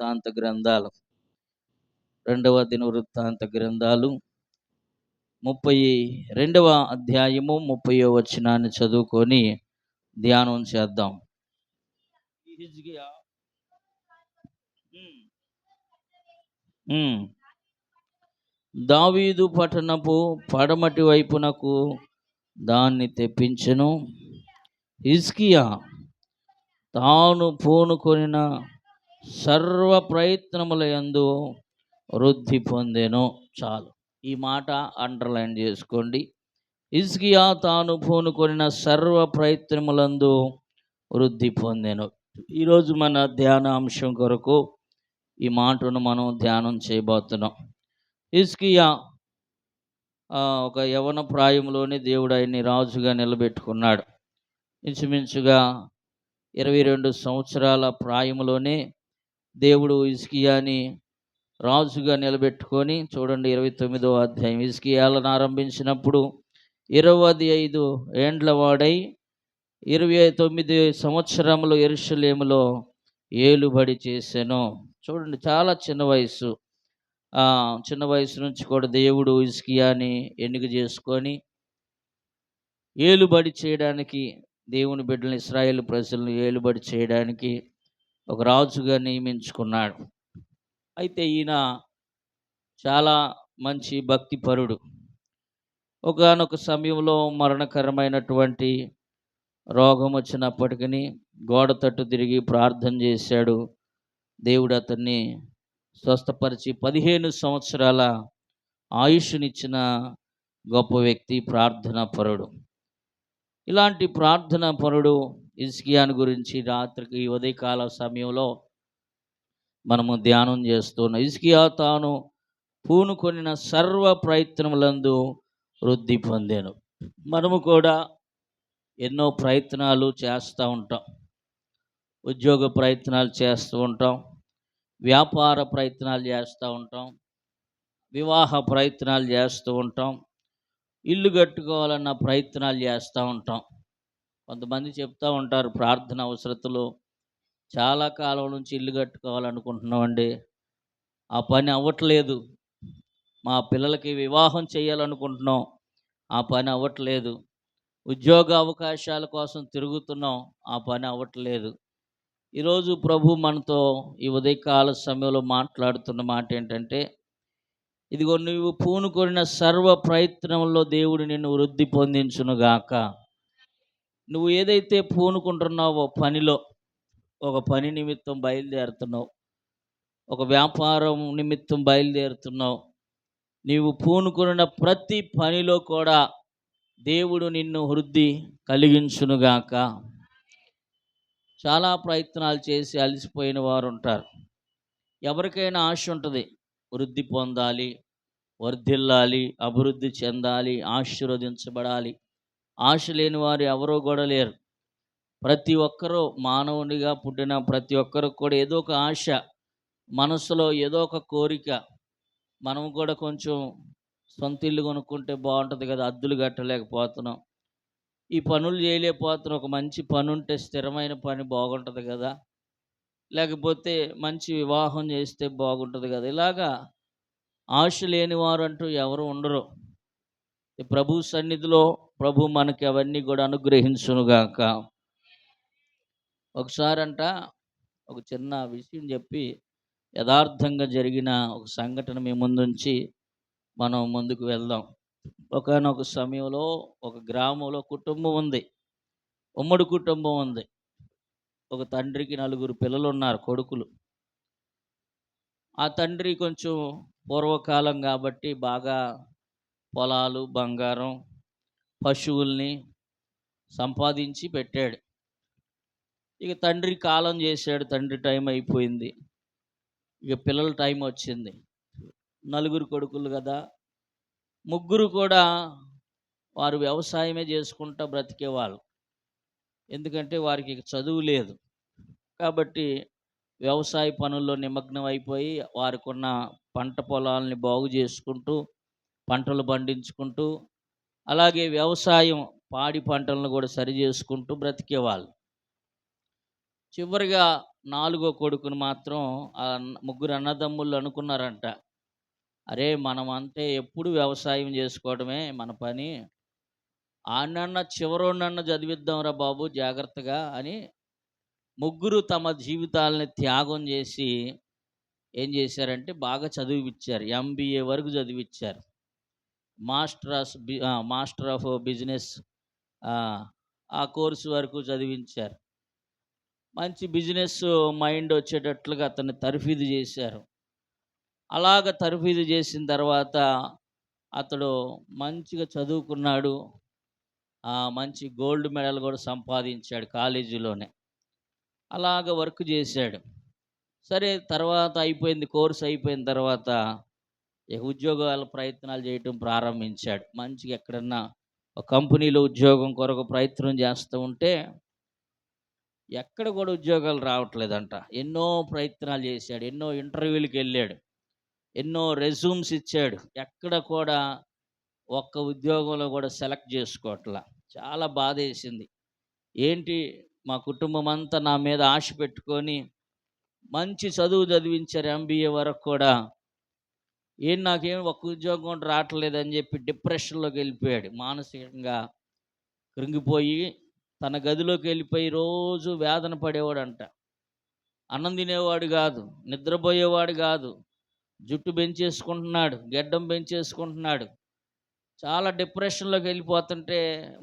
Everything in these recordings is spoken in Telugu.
దినవృత్తాంత గ్రంథాలు 32వ అధ్యాయము 30వ వచనాన్ని చదువుకొని ధ్యానం చేద్దాం. హిజ్కియా దావీదు పట్టణపు పడమటి వైపునకు దాన్ని తెప్పించెను. హిజ్కియా తాను పూనుకొనిన సర్వ ప్రయత్నముల యందు వృద్ధి పొందెను. చాలు, ఈ మాట అండర్లైన్ చేసుకోండి. హిజ్కియా తాను పూనుకొనిన సర్వ ప్రయత్నములందు వృద్ధి పొందెను. ఈరోజు మన ధ్యానాంశం కొరకు ఈ మాటను మనం ధ్యానం చేయబోతున్నాం. హిజ్కియా ఒక యవన ప్రాయంలోనే దేవుడు ఆయన్ని రాజుగా నిలబెట్టుకున్నాడు. ఇంచుమించుగా 22 సంవత్సరాల ప్రాయంలోనే దేవుడు హిజ్కియాని రాజుగా నిలబెట్టుకొని, చూడండి 29వ అధ్యాయం, హిజ్కియాలను ఆరంభించినప్పుడు 25 ఏండ్ల వాడై 29 సంవత్సరములు యెరూషలేములో ఏలుబడి చేసెను. చూడండి, చాలా చిన్న వయసు. చిన్న వయసు నుంచి కూడా దేవుడు హిజ్కియాని ఎన్నిక చేసుకొని ఏలుబడి చేయడానికి, దేవుని బిడ్డలను ఇశ్రాయేలు ప్రజలను ఏలుబడి చేయడానికి ఒక రాజుగా నియమించుకున్నాడు. అయితే ఈయన చాలా మంచి భక్తిపరుడు. ఒకానొక సమయంలో మరణకరమైనటువంటి రోగం వచ్చినప్పటికీ గోడ తట్టు తిరిగి ప్రార్థన చేశాడు. దేవుడు అతన్ని స్వస్థపరిచి 15 సంవత్సరాల ఆయుష్నిచ్చిన గొప్ప వ్యక్తి, ప్రార్థనా పరుడు. ఇలాంటి ప్రార్థనా పరుడు హిజ్కియాని గురించి రాత్రికి ఉదయకాల సమయంలో మనము ధ్యానం చేస్తున్నాం. హిజ్కియా తాను పూనుకొనిన సర్వ ప్రయత్నములందు వృద్ధి పొందాను. మనము కూడా ఎన్నో ప్రయత్నాలు చేస్తూ ఉంటాం. ఉద్యోగ ప్రయత్నాలు చేస్తూ ఉంటాం, వ్యాపార ప్రయత్నాలు చేస్తూ ఉంటాం, వివాహ ప్రయత్నాలు చేస్తూ ఉంటాం, ఇల్లు కట్టుకోవాలన్న ప్రయత్నాలు చేస్తూ ఉంటాం. కొంతమంది చెప్తూ ఉంటారు, ప్రార్థన అవసరతలో చాలా కాలం నుంచి ఇల్లు కట్టుకోవాలనుకుంటున్నామండి, ఆ పని అవ్వట్లేదు. మా పిల్లలకి వివాహం చేయాలనుకుంటున్నాం, ఆ పని అవ్వట్లేదు. ఉద్యోగ అవకాశాల కోసం తిరుగుతున్నాం, ఆ పని అవ్వట్లేదు. ఈరోజు ప్రభు మనతో ఈ ఉదయకాల సమయంలో మాట్లాడుతున్న మాట ఏంటంటే, ఇదిగో నువ్వు పూనుకొనిన సర్వ ప్రయత్నంలో దేవుడు నిన్ను వృద్ధి పొందించునుగాక. నువ్వు ఏదైతే పూనుకుంటున్నావో పనిలో, ఒక పని నిమిత్తం బయలుదేరుతున్నావు, ఒక వ్యాపారం నిమిత్తం బయలుదేరుతున్నావు, నీవు పూనుకొనిన ప్రతి పనిలో కూడా దేవుడు నిన్ను వృద్ధి కలిగించునుగాక. చాలా ప్రయత్నాలు చేసి అలసిపోయిన వారు ఉంటారు. ఎవరికైనా ఆశ ఉంటుంది, వృద్ధి పొందాలి, వర్ధిల్లాలి, అభివృద్ధి చెందాలి, ఆశీర్వదించబడాలి. ఆశ లేని వారు ఎవరో కూడా లేరు. ప్రతి ఒక్కరూ మానవునిగా పుట్టిన ప్రతి ఒక్కరికి కూడా ఏదో ఒక ఆశ, మనసులో ఏదో ఒక కోరిక. మనం కూడా కొంచెం సొంత ఇల్లు కొనుక్కుంటే బాగుంటుంది కదా, అద్దులు కట్టలేకపోతున్నాం, ఈ పనులు చేయలేకపోతున్నాం, ఒక మంచి పని ఉంటే స్థిరమైన పని బాగుంటుంది కదా, లేకపోతే మంచి వివాహం చేస్తే బాగుంటుంది కదా. ఇలాగా ఆశ లేని వారు అంటూ ఎవరు ఉండరు. ప్రభు సన్నిధిలో ప్రభు మనకి అవన్నీ కూడా అనుగ్రహించునుగాక. ఒకసారంట ఒక చిన్న విషయం చెప్పి, యథార్థంగా జరిగిన ఒక సంఘటన మీ ముందుంచి మనం ముందుకు వెళ్దాం. ఒకానొక సమయంలో ఒక గ్రామంలో కుటుంబం ఉంది, ఉమ్మడి కుటుంబం ఉంది. ఒక తండ్రికి 4 పిల్లలు ఉన్నారు, కొడుకులు. ఆ తండ్రి కొంచెం పూర్వకాలం కాబట్టి బాగా పొలాలు, బంగారం, పశువుల్ని సంపాదించి పెట్టాడు. ఇక తండ్రి కాలం చేశాడు, తండ్రి టైం అయిపోయింది, ఇక పిల్లల టైం వచ్చింది. 4 కొడుకులు కదా, 3 కూడా వారు వ్యవసాయమే చేసుకుంటూ బ్రతికేవాళ్ళు. ఎందుకంటే వారికి చదువు లేదు కాబట్టి వ్యవసాయ పనుల్లో నిమగ్నం అయిపోయి వారికి ఉన్న పంట పొలాలని బాగు చేసుకుంటూ, పంటలు పండించుకుంటూ, అలాగే వ్యవసాయం పాడి పంటలను కూడా సరి చేసుకుంటూ బ్రతికేవాళ్ళు. చివరిగా నాలుగో కొడుకుని మాత్రం ముగ్గురు అన్నదమ్ముళ్ళు అనుకున్నారంట, అరే మనం అంటే ఎప్పుడు వ్యవసాయం చేసుకోవడమే మన పని, ఆడనన్నా చివరోడన్నా చదివిద్దాంరా బాబు జాగ్రత్తగా అని ముగ్గురు తమ జీవితాలని త్యాగం చేసి ఏం చేశారంటే బాగా చదివిచ్చారు. ఎంబీఏ వరకు చదివిచ్చారు. మాస్టర్ ఆఫ్ బిజినెస్ ఆ కోర్సు వరకు చదివించారు. మంచి బిజినెస్ మైండ్ వచ్చేటట్లుగా అతన్ని తర్ఫీదు చేశారు. అలాగ తర్ఫీదు చేసిన తర్వాత అతడు మంచిగా చదువుకున్నాడు. మంచి గోల్డ్ మెడల్ కూడా సంపాదించాడు కాలేజీలోనే. అలాగ వర్క్ చేశాడు. సరే తర్వాత అయిపోయింది, కోర్స్ అయిపోయిన తర్వాత ఇక ఉద్యోగాల ప్రయత్నాలు చేయటం ప్రారంభించాడు. మంచిగా ఎక్కడన్నా ఒక కంపెనీలో ఉద్యోగం కొరకు ప్రయత్నం చేస్తూ ఉంటే ఎక్కడ కూడా ఉద్యోగాలు రావట్లేదంట. ఎన్నో ప్రయత్నాలు చేశాడు, ఎన్నో ఇంటర్వ్యూలకు వెళ్ళాడు, ఎన్నో రెజ్యూమ్స్ ఇచ్చాడు. ఎక్కడ కూడా ఒక్క ఉద్యోగంలో కూడా సెలెక్ట్ చేసుకోవట్లా. చాలా బాధేసింది. ఏంటి మా కుటుంబం అంతా నా మీద ఆశ పెట్టుకొని మంచి చదువు చదివించారు ఎంబీఏ వరకు కూడా, నాకేం ఒక్క ఉద్యోగం కూడా రావట్లేదని చెప్పి డిప్రెషన్లోకి వెళ్ళిపోయాడు. మానసికంగా కృంగిపోయి తన గదిలోకి వెళ్ళిపోయి రోజు వేదన పడేవాడంట. అన్నం తినేవాడు కాదు, నిద్రపోయేవాడు కాదు, జుట్టు పెంచేసుకుంటున్నాడు, గెడ్డం పెంచేసుకుంటున్నాడు. చాలా డిప్రెషన్లోకి వెళ్ళిపోతుంటే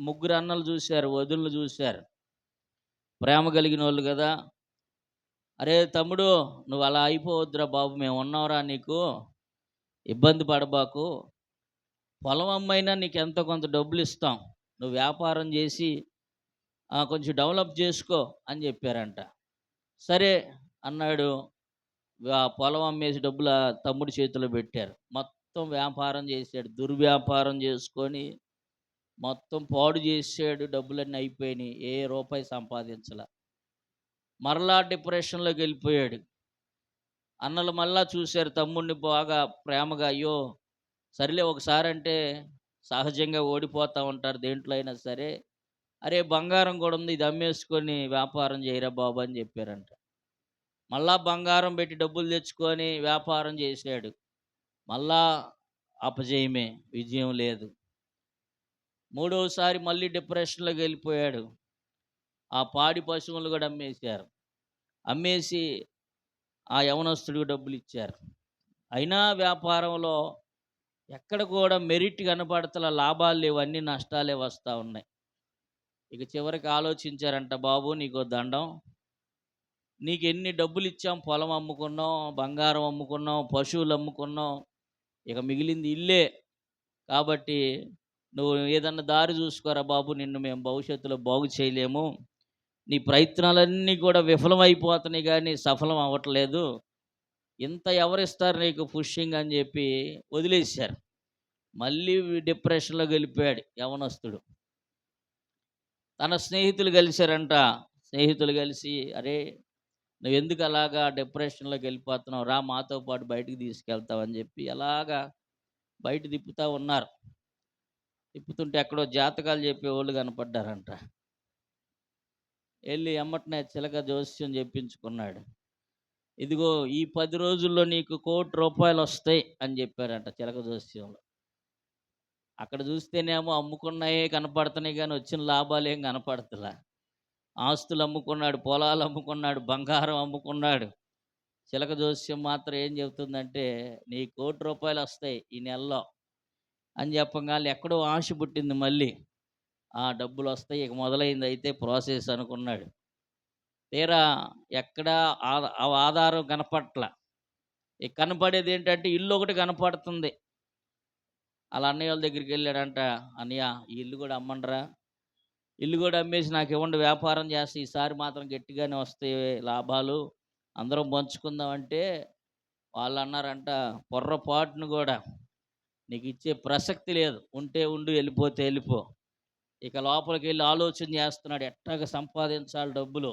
ముగ్గురు అన్నలు చూశారు, వదులు చూశారు, ప్రేమ కలిగిన వాళ్ళు కదా, అరే తమ్ముడు నువ్వు అలా అయిపోవద్దురా బాబు, మేము ఉన్నావురా, నీకు ఇబ్బంది పడబాకు, పొలం అమ్మైనా నీకు ఎంతో కొంత డబ్బులు ఇస్తాం, నువ్వు వ్యాపారం చేసి కొంచెం డెవలప్ చేసుకో అని చెప్పారంట. సరే అన్నాడు. పొలం అమ్మేసి డబ్బులు తమ్ముడి చేతిలో పెట్టారు. మొత్తం వ్యాపారం చేశాడు, దుర్వ్యాపారం చేసుకొని మొత్తం పాడు చేసాడు. డబ్బులన్నీ అయిపోయినాయి, ఏ రూపాయి సంపాదించాల. మరలా డిప్రెషన్లోకి వెళ్ళిపోయాడు. అన్నలు మళ్ళా చూశారు తమ్ముడిని బాగా ప్రేమగా, అయ్యో సరేలే ఒకసారి అంటే సహజంగా ఓడిపోతూ ఉంటారు దేంట్లో అయినా సరే, అరే బంగారం కూడా ఉంది, ఇది అమ్మేసుకొని వ్యాపారం చేయరా బాబు అని చెప్పారంట. మళ్ళా బంగారం పెట్టి డబ్బులు తెచ్చుకొని వ్యాపారం చేశాడు. మళ్ళా అపజయమే, విజయం లేదు. మూడోసారి మళ్ళీ డిప్రెషన్లోకి వెళ్ళిపోయాడు. ఆ పాడి పశువులు కూడా అమ్మేశారు. అమ్మేసి ఆ యవనస్తుడికి డబ్బులు ఇచ్చారు. అయినా వ్యాపారంలో ఎక్కడ కూడా మెరిట్ కనపడతల, లాభాలు లేవు, అన్ని నష్టాలే వస్తూ ఉన్నాయి. ఇక చివరికి ఆలోచించారంట, బాబు నీకో దండం, నీకు ఎన్ని డబ్బులు ఇచ్చాం, పొలం అమ్ముకున్నాం, బంగారం అమ్ముకున్నాం, పశువులు అమ్ముకున్నాం, ఇక మిగిలింది ఇల్లే, కాబట్టి నువ్వు ఏదన్నా దారి చూసుకోరా బాబు, నిన్ను మేము భవిష్యత్తులో బాగు చేయలేము, నీ ప్రయత్నాలన్నీ కూడా విఫలమైపోతున్నాయి కానీ సఫలం అవ్వట్లేదు, ఇంత ఎవరిస్తారు నీకు పుషింగ్ అని చెప్పి వదిలేశారు. మళ్ళీ డిప్రెషన్లోకి వెళ్ళిపోయాడు యవనస్తుడు. తన స్నేహితులు కలిశారంట. స్నేహితులు కలిసి, అరే నువ్వు ఎందుకు అలాగా డిప్రెషన్లోకి వెళ్ళిపోతున్నావు, రా మాతో పాటు బయటికి తీసుకెళ్తావు అని చెప్పి అలాగా బయట తిప్పుతూ ఉన్నారు. తిప్పుతుంటే ఎక్కడో జాతకాలు చెప్పేవాళ్ళు కనపడ్డారంట. వెళ్ళి ఎమ్మటనే చిలక జోస్యం చెప్పించుకున్నాడు. ఇదిగో ఈ 10 రోజుల్లో నీకు ₹1,00,00,000 వస్తాయి అని చెప్పారంట చిలక జోస్యంలో. అక్కడ చూస్తేనేమో అమ్ముకున్నాయే కనపడుతున్నాయి కానీ వచ్చిన లాభాలు ఏం కనపడతలా. ఆస్తులు అమ్ముకున్నాడు, పొలాలు అమ్ముకున్నాడు, బంగారం అమ్ముకున్నాడు. చిలక జోస్యం మాత్రం ఏం చెబుతుందంటే నీ ₹1,00,00,000 వస్తాయి ఈ నెలలో అని చెప్పగానే ఎక్కడో ఆశ పుట్టింది మళ్ళీ. డబ్బులు వస్తాయి, ఇక మొదలైంది అయితే ప్రాసెస్ అనుకున్నాడు. తీరా ఎక్కడా ఆధారం కనపట్ల. ఇక కనపడేది ఏంటంటే ఇల్లు ఒకటి కనపడుతుంది. అలా అన్నయ్య వాళ్ళ దగ్గరికి వెళ్ళాడంట, అన్నయ్య ఈ ఇల్లు కూడా అమ్మండ్రా, ఇల్లు కూడా అమ్మేసి నాకు ఇవ్వండి, వ్యాపారం చేస్తే ఈసారి మాత్రం గట్టిగానే వస్తాయి లాభాలు, అందరం పంచుకుందామంటే వాళ్ళు అన్నారంట, పొర్రపాటును కూడా నీకు ఇచ్చే ప్రసక్తి లేదు, ఉంటే ఉండు, వెళ్ళిపోతే వెళ్ళిపో. ఇక లోపలికి వెళ్ళి ఆలోచన చేస్తున్నాడు, ఎట్టాగ సంపాదించాలి డబ్బులు.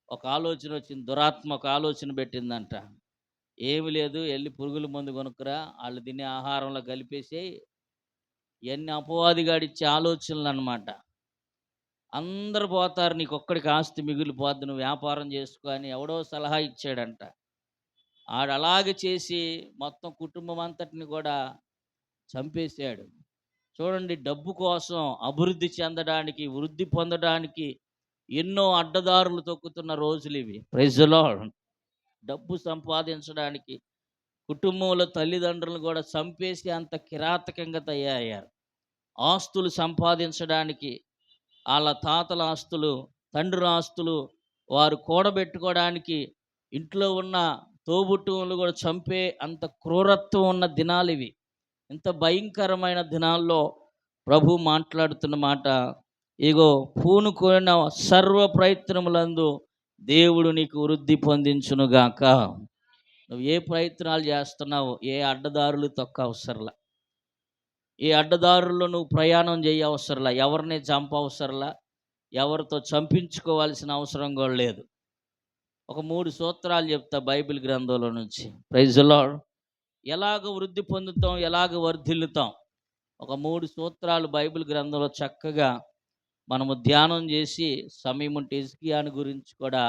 ఒక ఆలోచన వచ్చింది, దురాత్మ ఒక ఆలోచన పెట్టిందంట, ఏమి లేదు వెళ్ళి పురుగుల మందు కొనుక్కురా, వాళ్ళు తినే ఆహారంలో కలిపేసి, ఇవన్నీ అపవాదిగాడిచ్చే ఆలోచనలు అన్నమాట. అందరూ పోతారు, నీకొక్కడికి ఆస్తి మిగిలిపోద్ది, నువ్వు వ్యాపారం చేసుకో అని ఎవడో సలహా ఇచ్చాడంట. ఆడలాగే చేసి మొత్తం కుటుంబం అంతటిని కూడా చంపేశాడు. చూడండి, డబ్బు కోసం అభివృద్ధి చెందడానికి, వృద్ధి పొందడానికి ఎన్నో అడ్డదారులు తొక్కుతున్న రోజులివి. Praise the lord. డబ్బు సంపాదించడానికి కుటుంబంలో తల్లిదండ్రులను కూడా చంపేసి అంత కిరాతకంగా తయారయ్యారు. ఆస్తులు సంపాదించడానికి ఆళ్ళ తాతల ఆస్తులు, తండ్రుల ఆస్తులు వారు కూడబెట్టుకోవడానికి ఇంట్లో ఉన్న తోబుట్టువులను కూడా చంపే అంత క్రూరత్వం ఉన్న దినాలివి. ఇంత భయంకరమైన దినాల్లో ప్రభు మాట్లాడుతున్న మాట, ఇగో పూనుకొనిన సర్వ ప్రయత్నములందు దేవుడు నీకు వృద్ధి పొందించునుగాక. నువ్వు ఏ ప్రయత్నాలు చేస్తున్నావో, ఏ అడ్డదారులు తొక్కవసరలా, ఏ అడ్డదారుల్లో నువ్వు ప్రయాణం చేయవసరలా, ఎవరిని చంపవసరలా, ఎవరితో చంపించుకోవాల్సిన అవసరం కూడా లేదు. ఒక 3 సూత్రాలు చెప్తా బైబిల్ గ్రంథంలో నుంచి. Praise the Lord. ఎలాగ వృద్ధి పొందుతాం, ఎలాగ వర్ధిల్లుతాం, ఒక 3 సూత్రాలు బైబిల్ గ్రంథంలో చక్కగా మనము ధ్యానం చేసి సమయం ఉంటే హిజ్కియాను గురించి కూడా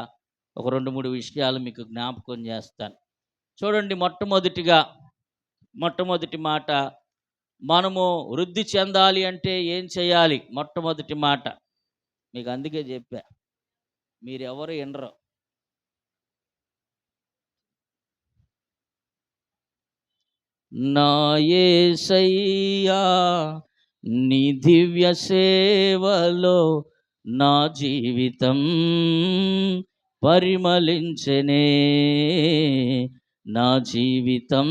ఒక 2-3 విషయాలు మీకు జ్ఞాపకం చేస్తాను. చూడండి, మొట్టమొదటి మాట, మనము వృద్ధి చెందాలి అంటే ఏం చేయాలి? మొట్టమొదటి మాట మీకు అందుకే చెప్పా, మీరెవరు వినరు. నా యేసయ్యా నీ దివ్య సేవలో నా జీవితం పరిమళించెనే, నా జీవితం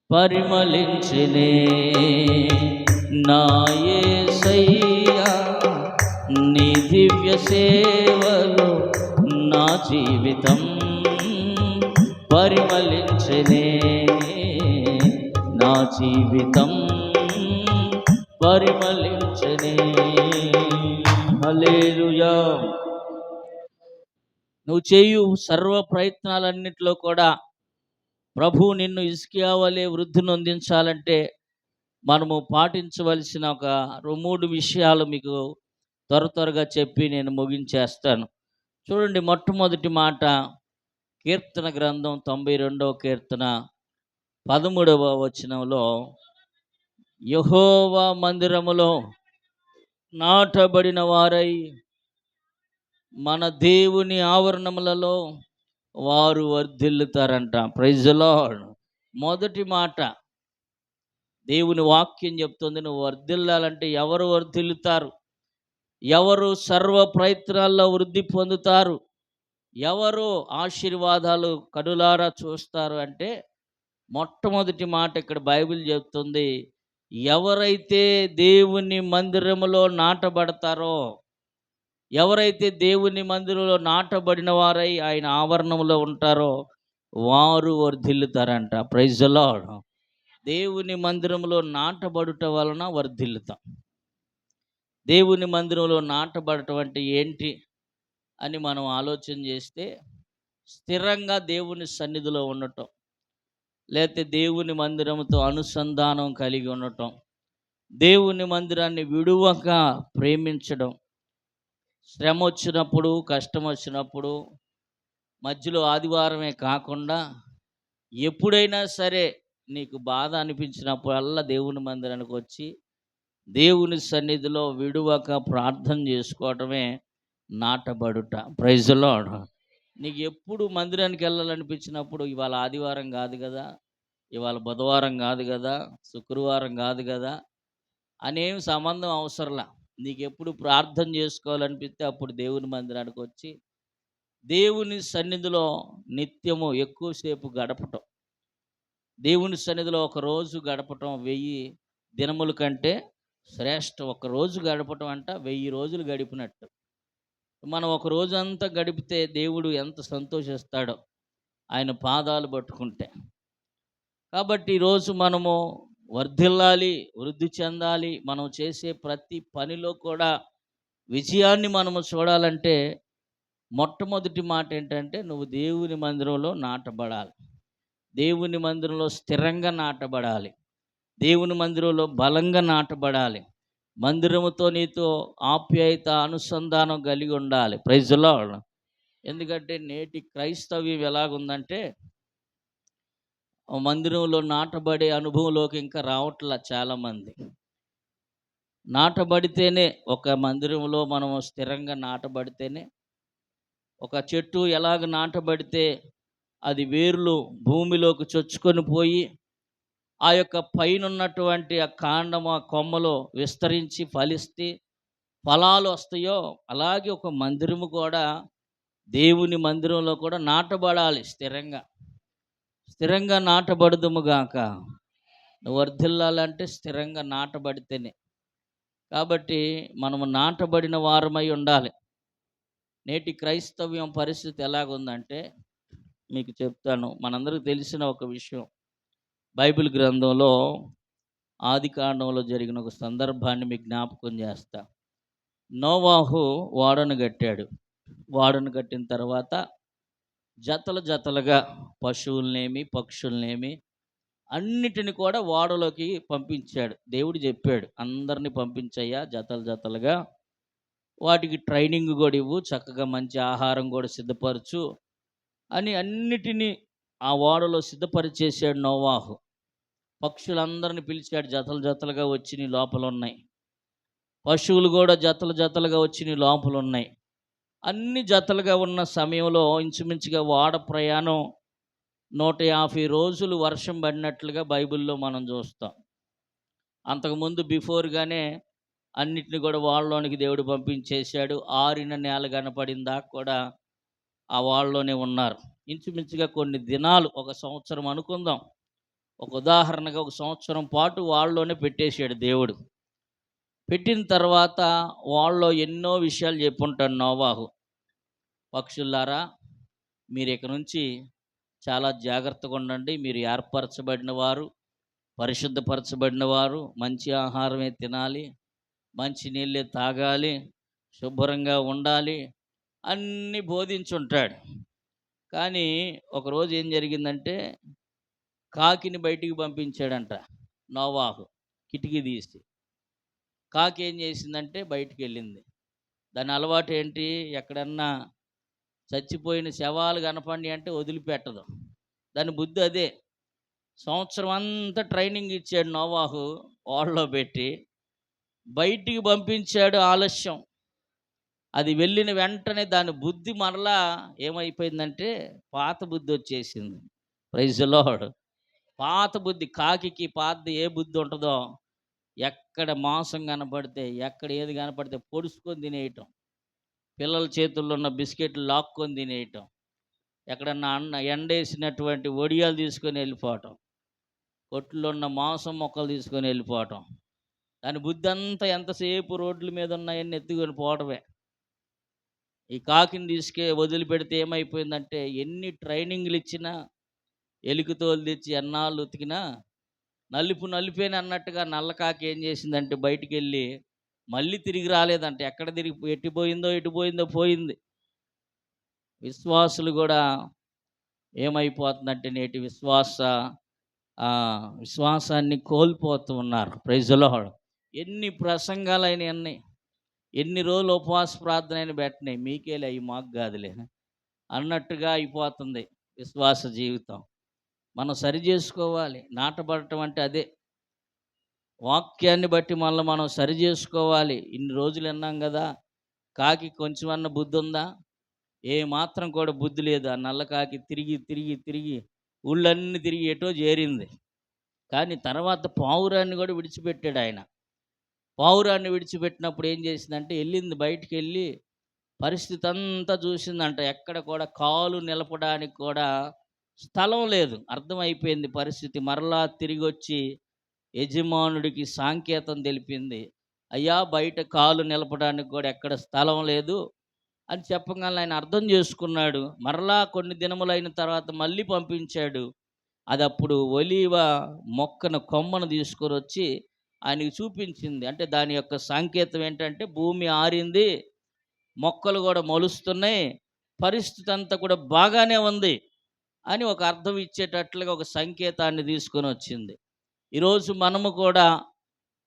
పరిమళించెనే. నా యేసయ్యా నీ దివ్య సేవలో నా జీవితం పరిమళించెనే, నా జీవితం పరిమళించెనే. హల్లెలూయా. నువ్వు చేయు సర్వ ప్రయత్నాలన్నిటిలో కూడా ప్రభు నిన్ను హిజ్కియా వలె వృద్ధి నొందించాలంటే మనము పాటించవలసిన ఒక 3 విషయాలు మీకు త్వరగా చెప్పి నేను ముగించేస్తాను. చూడండి, మొట్టమొదటి మాట, కీర్తన గ్రంథం 92వ కీర్తన 13వ వచనంలో, యెహోవా మందిరములో నాటబడిన వారై మన దేవుని ఆవరణములలో వారు వర్ధిల్లుతారంట. Praise the lord. మొదటి మాట దేవుని వాక్యం చెప్తుంది, నువ్వు వర్ధిల్లాలంటే ఎవరు వర్ధిల్లుతారు, ఎవరు సర్వ ప్రయత్నాల్లో వృద్ధి పొందుతారు, ఎవరు ఆశీర్వాదాలు కనులారా చూస్తారు అంటే, మొట్టమొదటి మాట ఇక్కడ బైబిల్ చెప్తుంది, ఎవరైతే దేవుని మందిరములో నాటబడతారో, ఎవరైతే దేవుని మందిరంలో నాటబడిన వారై ఆయన ఆవరణంలో ఉంటారో వారు వర్ధిల్లుతారంట. Praise the lord. దేవుని మందిరంలో నాటబడుట వలన వర్ధిల్లుతాం. దేవుని మందిరంలో నాటబడటం అంటే ఏంటి అని మనం ఆలోచన చేస్తే, స్థిరంగా దేవుని సన్నిధిలో ఉండటం, లేకపోతే దేవుని మందిరంతో అనుసంధానం కలిగి ఉండటం, దేవుని మందిరాన్ని విడువక ప్రేమించడం, శ్రమ వచ్చినప్పుడు, కష్టం వచ్చినప్పుడు, మధ్యలో ఆదివారమే కాకుండా ఎప్పుడైనా సరే నీకు బాధ అనిపించినప్పుడల్లా దేవుని మందిరానికి వచ్చి దేవుని సన్నిధిలో విడువక ప్రార్థన చేసుకోవటమే నాటబడుట. Praise the lord. నీకు ఎప్పుడు మందిరానికి వెళ్ళాలనిపించినప్పుడు, ఇవాళ ఆదివారం కాదు కదా, ఇవాళ బుధవారం కాదు కదా, శుక్రవారం కాదు కదా అనేం సంబంధం అవసరంలా, నీకు ఎప్పుడు ప్రార్థన చేసుకోవాలనిపిస్తే అప్పుడు దేవుని మందిరానికి వచ్చి దేవుని సన్నిధిలో నిత్యము ఎక్కువసేపు గడపటం, దేవుని సన్నిధిలో ఒక రోజు గడపటం 1000 దినముల కంటే శ్రేష్టం. ఒక రోజు గడపటం అంట 1000 రోజులు గడిపినట్టు. మనం ఒక రోజంతా గడిపితే దేవుడు ఎంత సంతోషిస్తాడో ఆయన పాదాలు పట్టుకుంటే. కాబట్టి ఈరోజు మనము వర్ధిల్లాలి, వృద్ధి చెందాలి, మనం చేసే ప్రతి పనిలో కూడా విజయాన్ని మనము చూడాలంటే మొట్టమొదటి మాట ఏంటంటే, నువ్వు దేవుని మందిరంలో నాటబడాలి, దేవుని మందిరంలో స్థిరంగా నాటబడాలి, దేవుని మందిరంలో బలంగా నాటబడాలి, మందిరముతో నీతో ఆప్యాయత అనుసంధానం కలిగి ఉండాలి. Praise the Lord. ఎందుకంటే నేటి క్రైస్తవ్యం ఎలాగుందంటే మందిరంలో నాటబడే అనుభవంలోకి ఇంకా రావట్లా చాలామంది. నాటబడితేనే ఒక మందిరంలో మనము స్థిరంగా నాటబడితేనే, ఒక చెట్టు ఎలాగ నాటబడితే అది వేర్లు భూమిలోకి చొచ్చుకొని పోయి ఆ యొక్క పైనున్నటువంటి ఆ కాండము ఆ కొమ్మలు విస్తరించి ఫలిస్తే ఫలాలు వస్తాయో, అలాగే ఒక మందిరము కూడా, దేవుని మందిరంలో కూడా నాటబడాలి స్థిరంగా. స్థిరంగా నాటబడుదుముగాక. నువ్వు వర్ధిల్లాలంటే స్థిరంగా నాటబడితేనే. కాబట్టి మనము నాటబడిన వారమై ఉండాలి. నేటి క్రైస్తవ్యం పరిస్థితి ఎలాగుందంటే మీకు చెప్తాను. మనందరికీ తెలిసిన ఒక విషయం. బైబిల్ గ్రంథంలో ఆదికాండంలో జరిగిన ఒక సందర్భాన్ని మీకు జ్ఞాపకం చేస్తా. నోవాహు ఓడను కట్టాడు. ఓడను కట్టిన తర్వాత జతలు జతలుగా పశువులనేమి పక్షులనేమి అన్నిటిని కూడా ఓడలోకి పంపించాడు. దేవుడు చెప్పాడు, అందరినీ పంపించయ్యా జతలు జతలుగా, వాటికి ట్రైనింగ్ కూడా ఇవ్వు, చక్కగా మంచి ఆహారం కూడా సిద్ధపరచు అని అన్నిటినీ ఆ ఓడలో సిద్ధపరిచేసాడు నోవాహు. పక్షులందరిని పిలిచాడు, జతలు జతలుగా వచ్చి నీ లోపల ఉన్నాయి. పశువులు కూడా జతలు జతలుగా వచ్చి నీ లోపల ఉన్నాయి. అన్ని జతలుగా ఉన్న సమయంలో ఇంచుమించుగా ఓడ ప్రయాణం 150 రోజులు వర్షం పడినట్లుగా బైబిల్లో మనం చూస్తాం. అంతకుముందు బిఫోర్గానే అన్నిటిని కూడా ఓడలోనికి దేవుడు పంపించేశాడు. ఆరిన నేల కనపడిన దాకా కూడా ఆ ఓడలోనే ఉన్నారు. ఇంచుమించుగా కొన్ని దినాలు, ఒక సంవత్సరం అనుకుందాం, ఒక ఉదాహరణగా ఒక సంవత్సరం పాటు ఓడలోనే పెట్టేశాడు దేవుడు. పెట్టిన తర్వాత వాళ్ళలో ఎన్నో విషయాలు చెప్పుంటాడు నోవాహు. పక్షులారా, మీరు ఇక నుంచి చాలా జాగ్రత్తగా ఉండండి. మీరు ఏర్పరచబడిన వారు, పరిశుద్ధపరచబడిన వారు, మంచి ఆహారమే తినాలి, మంచి నీళ్ళే తాగాలి, శుభ్రంగా ఉండాలి అన్నీ బోధించుంటాడు. కానీ ఒకరోజు ఏం జరిగిందంటే కాకిని బయటికి పంపించాడంట నోవాహు, కిటికీ తీసి. కాకి ఏం చేసిందంటే బయటికి వెళ్ళింది. దాని అలవాటు ఏంటి, ఎక్కడన్నా చచ్చిపోయిన శవాలు కనపడి అంటే వదిలిపెట్టదు. దాని బుద్ధి అదే. సంవత్సరం అంతా ట్రైనింగ్ ఇచ్చాడు నోవాహు, ఓడలో పెట్టి బయటికి పంపించాడు. ఆలస్యం. అది వెళ్ళిన వెంటనే దాని బుద్ధి మరలా ఏమైపోయిందంటే పాత బుద్ధి వచ్చేసింది. Praise the Lord. పాత బుద్ధి. కాకికి పాతది ఏ బుద్ధి ఉంటుందో, ఎక్కడ మాంసం కనపడితే, ఎక్కడ ఏది కనపడితే పొడుచుకొని తినేయటం, పిల్లల చేతుల్లో ఉన్న బిస్కెట్లు లాక్కొని తినేయటం, ఎక్కడన్నా ఎండేసినటువంటి వడియాలు తీసుకొని వెళ్ళిపోవటం, కొట్లో ఉన్న మాంసం మొక్కలు తీసుకొని వెళ్ళిపోవటం. దాని బుద్ధి అంతా ఎంతసేపు రోడ్ల మీద ఉన్నాయని ఎత్తుకొని పోవటమే. ఈ కాకిని వదిలిపెడితే ఏమైపోయిందంటే, ఎన్ని ట్రైనింగ్లు ఇచ్చినా, ఎలుకతోలు తెచ్చి ఎన్నాళ్ళు ఉతికినా నలిపేని అన్నట్టుగా నల్లకాకి ఏం చేసిందంటే బయటికి వెళ్ళి మళ్ళీ తిరిగి రాలేదంటే, ఎక్కడ తిరిగి ఎటు పోయింది. విశ్వాసులు కూడా ఏమైపోతుందంటే నేటి విశ్వాసాన్ని కోల్పోతూ ఉన్నారు. Praise the Lord. ఎన్ని ప్రసంగాలైన అన్నీ, ఎన్ని రోజులు ఉపవాస ప్రార్థన అయిన పెట్టినాయి, మీకేలే అవి మాకు కాదులే అన్నట్టుగా అయిపోతుంది విశ్వాస జీవితం. మనం సరి చేసుకోవాలి. నాటబడటం అంటే అదే. వాక్యాన్ని బట్టి మనం సరి చేసుకోవాలి. ఇన్ని రోజులు విన్నాం కదా, కాకి కొంచెమన్న బుద్ధి ఉందా? ఏ మాత్రం కూడా బుద్ధి లేదు. ఆ నల్ల కాకి తిరిగి తిరిగి తిరిగి ఊళ్ళన్నీ తిరిగి ఎటో చేరింది. కానీ తర్వాత పావురాన్ని కూడా విడిచిపెట్టాడు ఆయన. పావురాన్ని విడిచిపెట్టినప్పుడు ఏం చేసిందంటే వెళ్ళింది, బయటికి వెళ్ళి పరిస్థితి అంతా చూసిందంట. ఎక్కడ కూడా కాలు నిలపడానికి కూడా స్థలం లేదు. అర్థమైపోయింది పరిస్థితి. మరలా తిరిగి వచ్చి యజమానుడికి సాంకేతం తెలిపింది, అయ్యా బయట కాలు నిలపడానికి కూడా ఎక్కడ స్థలం లేదు అని చెప్పగానే ఆయన అర్థం చేసుకున్నాడు. మరలా కొన్ని దినములైన తర్వాత మళ్ళీ పంపించాడు. అది అప్పుడు ఒలీవ మొక్కను కొమ్మను తీసుకొని వచ్చి ఆయనకి చూపించింది. అంటే దాని యొక్క సాంకేతం ఏంటంటే భూమి ఆరింది, మొక్కలు కూడా మొలుస్తున్నాయి, పరిస్థితి అంతా కూడా బాగానే ఉంది అని ఒక అర్థం ఇచ్చేటట్లుగా ఒక సంకేతాన్ని తీసుకొని వచ్చింది. ఈరోజు మనము కూడా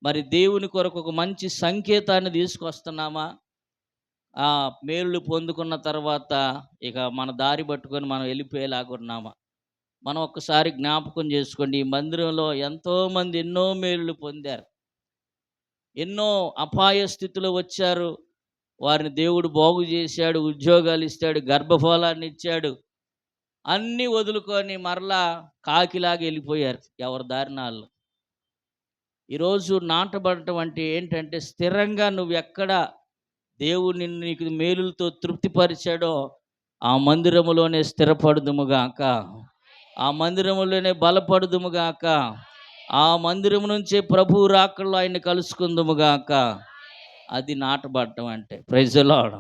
మరి దేవుని కొరకు ఒక మంచి సంకేతాన్ని తీసుకొస్తున్నామా? ఆ మేలులు పొందుకున్న తర్వాత ఇక మన దారి పట్టుకొని మనం వెళ్ళిపోయేలాగా ఉన్నామా? మనం ఒక్కసారి జ్ఞాపకం చేసుకోండి. ఈ మందిరంలో ఎంతోమంది ఎన్నో మేలులు పొందారు. ఎన్నో అపాయ స్థితిలో వచ్చారు. వారిని దేవుడు బాగు చేశాడు, ఉద్యోగాలు ఇస్తాడు, గర్భఫలాన్ని ఇచ్చాడు. అన్నీ వదులుకొని మరలా కాకిలాగా వెళ్ళిపోయారు ఎవరి దారిన ఆళ్ళు. ఈరోజు నాటబడటం అంటే ఏంటంటే, స్థిరంగా నువ్వెక్కడ దేవుడు నిన్ను నీకు మేలులతో తృప్తిపరిచాడో ఆ మందిరములోనే స్థిరపడుదుముగాక. ఆ మందిరములోనే బలపడుదుముగాక. ఆ మందిరము నుంచే ప్రభువు రాకడలో ఆయన్ని కలుసుకుందుముగాక. అది నాటబడటం అంటే. Praise the lord.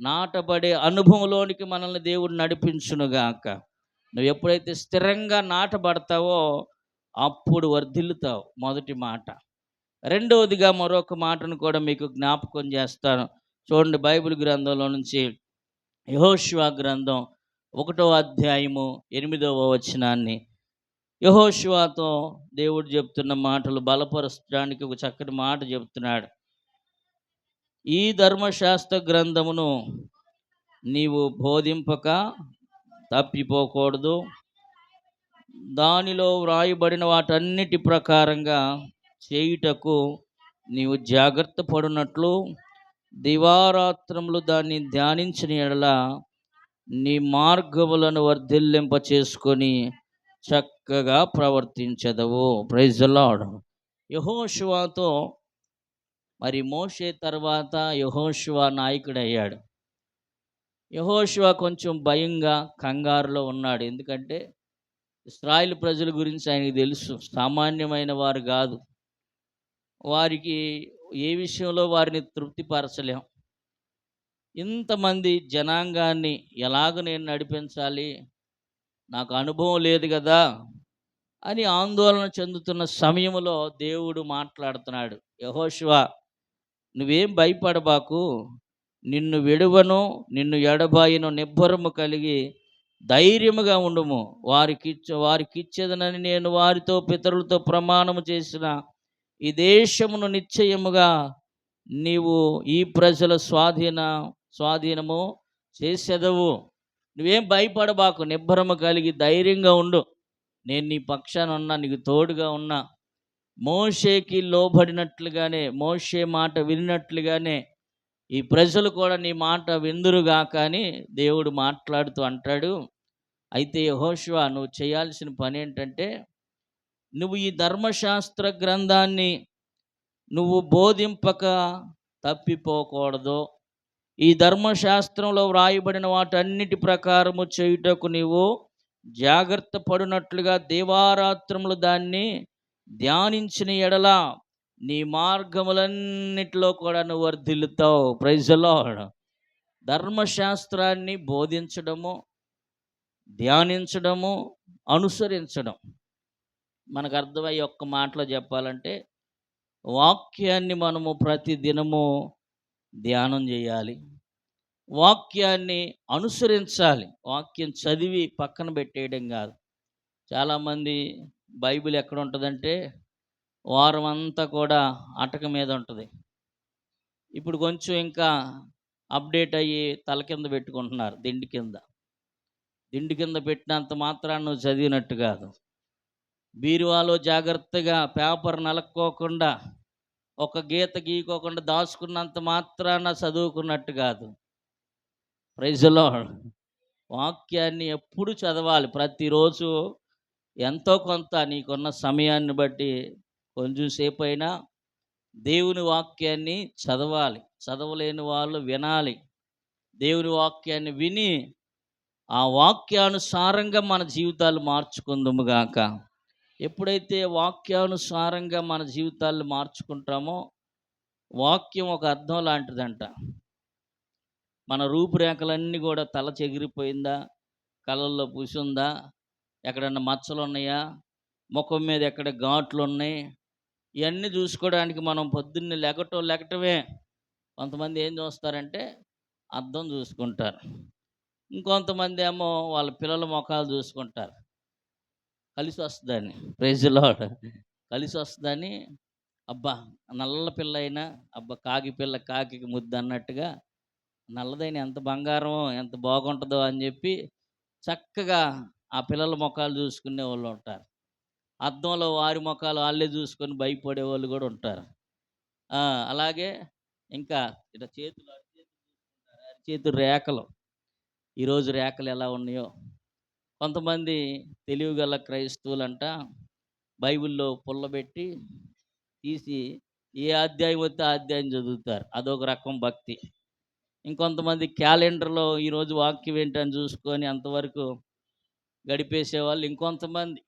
నాటబడే అనుభవంలోనికి మనల్ని దేవుడు నడిపించునుగాక. నువ్వు ఎప్పుడైతే స్థిరంగా నాటబడతావో అప్పుడు వర్ధిల్లుతావు. మొదటి మాట. రెండవదిగా మరొక మాటను కూడా మీకు జ్ఞాపకం చేస్తాను. చూడండి, బైబిల్ గ్రంథంలో నుంచి యెహోషువ గ్రంథం 1వ అధ్యాయము 8వ వచనాన్ని. యెహోషువతో దేవుడు చెప్తున్న మాటలు బలపరచడానికి ఒక చక్కటి మాట చెప్తున్నాడు. ఈ ధర్మశాస్త్ర గ్రంథమును నీవు బోధింపక తప్పిపోకూడదు. దానిలో వ్రాయబడిన వాటన్నిటి ప్రకారంగా చేయుటకు నీవు జాగ్రత్త పడినట్లు దివారాత్రములు దాన్ని ధ్యానించిన యెడల నీ మార్గములను వర్ధిల్లింప చేసుకొని చక్కగా ప్రవర్తించదవు. Praise the lord. యెహోషువతో మరి మోషే తర్వాత యెహోషువ నాయకుడయ్యాడు. యెహోషువ కొంచెం భయంగా, కంగారులో ఉన్నాడు. ఎందుకంటే ఇశ్రాయేలు ప్రజల గురించి ఆయనకు తెలుసు. సామాన్యమైన వారు కాదు. వారికి ఏ విషయంలో వారిని తృప్తిపరచలేం. ఇంతమంది జనాంగాన్ని ఎలాగ నేను నడిపించాలి? నాకు అనుభవం లేదు కదా అని ఆందోళన చెందుతున్న సమయంలో దేవుడు మాట్లాడుతున్నాడు. యెహోషువ, నువ్వేం భయపడబాకు. నిన్ను విడువను, నిన్ను ఎడబాయను. నిబ్బరము కలిగి ధైర్యముగా ఉండుము. వారికిచ్చేదనని నేను వారితో పితరులతో ప్రమాణము చేసిన ఈ దేశమును నిశ్చయముగా నీవు ఈ ప్రజల స్వాధీనము చేసెదవు. నువ్వేం భయపడబాకు. నిబ్బరము కలిగి ధైర్యంగా ఉండు. నేను నీ పక్షాన ఉన్నా, నీకు తోడుగా ఉన్నా. మోషేకి లోబడినట్లుగానే, మోషే మాట వినినట్లుగానే ఈ ప్రజలు కూడా నీ మాట విందురుగాక అని దేవుడు మాట్లాడుతూ అంటాడు. అయితే యెహోషువ, నువ్వు చేయాల్సిన పని ఏంటంటే, నువ్వు ఈ ధర్మశాస్త్ర గ్రంథాన్ని నువ్వు బోధింపక తప్పిపోకూడదు. ఈ ధర్మశాస్త్రంలో వ్రాయబడిన వాటన్నిటి ప్రకారము చేయుటకు నీవు జాగ్రత్త పడినట్లుగా దివారాత్రములు దాన్ని ధ్యానించిన యెడల నీ మార్గములన్నిటిలో కూడా నువ్వు వర్ధిల్లుతావు. Praise the lord. ధర్మశాస్త్రాన్ని బోధించడము, ధ్యానించడము, అనుసరించడం. మనకు అర్థమయ్యే ఒక్క మాటలో చెప్పాలంటే, వాక్యాన్ని మనము ప్రతి దినము ధ్యానం చేయాలి. వాక్యాన్ని అనుసరించాలి. వాక్యం చదివి పక్కన పెట్టేయడం కాదు. చాలామంది బైబిల్ ఎక్కడ ఉంటుందంటే వారం అంతా కూడా అటక మీద ఉంటుంది. ఇప్పుడు కొంచెం ఇంకా అప్డేట్ అయ్యి తల కింద పెట్టుకుంటున్నారు. దిండి కింద పెట్టినంత మాత్రాన్ని నువ్వు చదివినట్టు కాదు. బీరువాలో జాగ్రత్తగా పేపర్ నలక్కోకుండా, ఒక గీత గీయకోకుండా దాచుకున్నంత మాత్రాన చదువుకున్నట్టు కాదు. Praise the Lord. వాక్యాన్ని ఎప్పుడు చదవాలి. ప్రతిరోజు ఎంతో కొంత నీకున్న సమయాన్ని బట్టి కొంచెం సేపు అయినా దేవుని వాక్యాన్ని చదవాలి. చదవలేని వాళ్ళు వినాలి. దేవుని వాక్యాన్ని విని ఆ వాక్యానుసారంగా మన జీవితాలు మార్చుకుందుముగాక. ఎప్పుడైతే వాక్యానుసారంగా మన జీవితాలు మార్చుకుంటామో, వాక్యం ఒక అర్థం లాంటిదంట. మన రూపురేఖలన్నీ కూడా తల చెగిరిపోయిందా, కళ్ళల్లో పూసుందా, ఎక్కడన్నా మచ్చలు ఉన్నాయా, ముఖం మీద ఎక్కడ ఘాట్లు ఉన్నాయి, ఇవన్నీ చూసుకోవడానికి మనం పొద్దున్నే లెగటమే. కొంతమంది ఏం చూస్తారంటే అద్దం చూసుకుంటారు. ఇంకొంతమంది ఏమో వాళ్ళ పిల్లల ముఖాలు చూసుకుంటారు. కలిసి వస్తుందని. Praise the Lord. కలిసి వస్తుందని అబ్బా! నల్ల పిల్ల అయినా అబ్బా! కాకి పిల్ల కాకికి ముద్దు అన్నట్టుగా నల్లదైన ఎంత బంగారమో, ఎంత బాగుంటదో అని జెప్పి చక్కగా ఆ పిల్లల మొఖాలు జూసుకునేవాళ్ళు ఉంటారు. అద్దంలో వారి మొఖాలు ఆళ్ళే జూసుకొని భయపడేవాళ్ళు గూడా ఉంటారు. ఆ! అలాగే ఇంకా ఇట్లా చేతులు అరిచేతులు చూసుకుంటారు. అరిచేతులు రేఖలు. ఈరోజు రేఖలు ఎలా ఉన్నాయో. కొంతమంది తెలివిగల క్రైస్తవులంట బైబిల్‌లో పుల్లబెట్టి తీసి ఏ అధ్యాయం వత్తే ఆ అధ్యాయం చదువుతారు. అదొక రకం భక్తి. ఇంకొంతమంది క్యాలెండర్‌లో ఈరోజు వాక్యం ఏంటని చూసుకొని అంతవరకు గడిపేసేవాళ్ళు. ఇంకొంతమంది